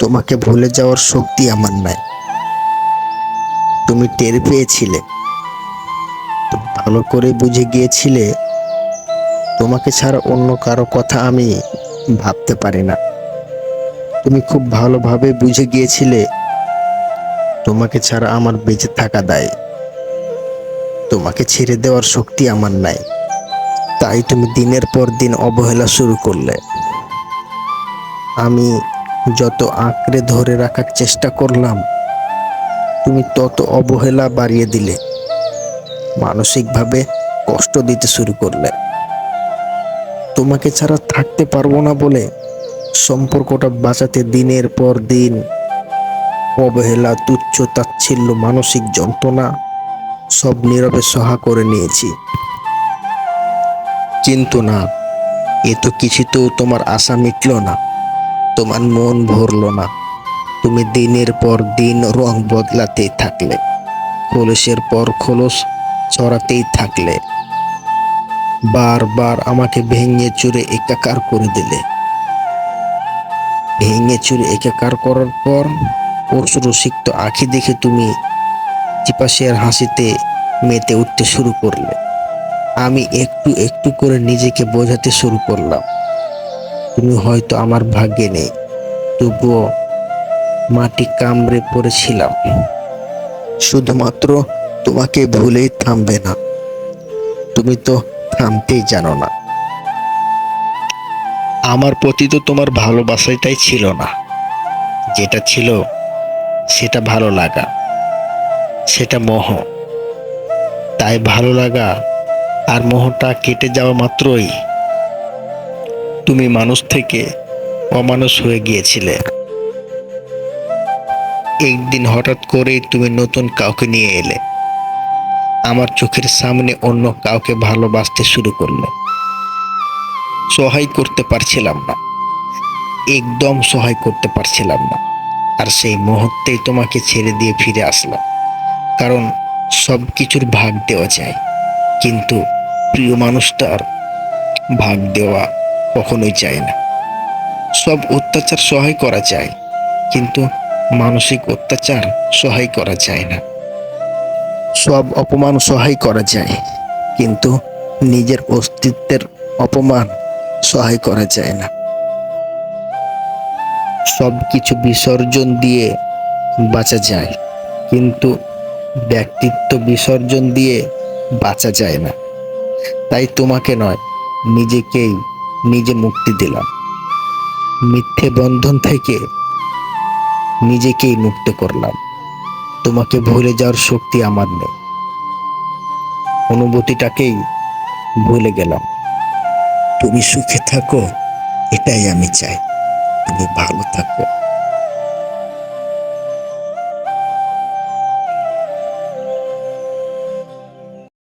তোমাকে ভুলে যাওয়ার শক্তি আমার নাই। তুমি টের পেয়েছিলে, তুমি ভালো করে বুঝে গিয়েছিলে তোমাকে ছাড়া অন্য কারো কথা আমি ভাবতে পারি না। তুমি খুব ভালোভাবে বুঝে গিয়েছিলে তোমাকে ছাড়া আমার বেঁচে থাকা দায়। তোমাকে ছেড়ে দেওয়ার শক্তি আমার নাই, তাই তুমি দিনের পর দিন অবহেলা শুরু করলে। আমি যত আঁকড়ে ধরে রাখার চেষ্টা করলাম তুমি তত অবহেলা বাড়িয়ে দিলে, মানসিকভাবে কষ্ট দিতে শুরু করলে। তোমাকে ছাড়া থাকতে পারবো না বলে সম্পর্কটা বাঁচাতে দিনের পর দিন অবহেলা, তুচ্ছ তাচ্ছিল্য, মানসিক যন্ত্রণা সব নীরবে সহ্য করে নিয়েছি। কিন্তু না, এ তো কিছুতেও তোমার আশা মিটল না, তোমার মন ভরল না। তুমি দিনের পর দিন রং বদলাতেই থাকলে, খোলসের পর খোলস ছড়াতেই থাকলে, বারবার আমাকে ভেঙে চুরে একাকার করে দিলে। ভেঙে চুরে একাকার করার পর অশ্রুসিক্ত আঁখি দেখে তুমি চিপাশিয়ার হাসিতে মেতে উঠতে শুরু করলে। আমি একটু একটু করে নিজেকে বোঝাতে শুরু করলাম তুমি হয়তো আমার ভাগ্যে নেই, তবুও মাটি কামড়ে পড়েছিলাম। শুধুমাত্র তোমাকে ভুলেই থামবে না, তুমি তো থামতেই জানো না। আমার প্রতি তো তোমার ভালোবাসাটাই ছিল না, যেটা ছিল সেটা ভালো লাগা, সেটা মোহ। তাই ভালো লাগা আর মোহটা কেটে যাওয়া মাত্রই তুমি মানুষ থেকে অমানুষ হয়ে গিয়েছিলে। একদিন হঠাৎ করেই তুমি নতুন কাউকে নিয়ে এলে, আমার চোখের সামনে অন্য কাউকে ভালোবাসতে শুরু করলে। সহায় করতে পারছিলাম না, একদম সহায় করতে পারছিলাম না। আর সেই মুহূর্তেই তোমাকে ছেড়ে দিয়ে ফিরে আসলাম, কারণ সব কিছুর ভাগ দেওয়া যায়, কিন্তু প্রিয় মানুষটার ভাগ দেওয়া কখনোই যায় না। সব অত্যাচার সহায় করা যায়, কিন্তু মানসিক অত্যাচার সহায় করা যায় না। সব অপমান সহায় করা যায়, কিন্তু নিজের অস্তিত্বের অপমান সহায় করা যায় না। সব কিছু বিসর্জন দিয়ে বাঁচা যায়, কিন্তু ব্যক্তিত্ব বিসর্জন দিয়ে বাঁচা যায় না। তাই তোমাকে নয়, নিজেকেই নিজে মুক্তি দিলাম। মিথ্যে বন্ধন থেকে নিজেকেই মুক্ত করলাম। তোমাকে ভুলে যাওয়ার শক্তি আমার নেই, অনুভূতিটাকেই ভুলে গেলাম। তুমি সুখে থাকো, এটাই আমি চাই। তুমি ভালো থাকো।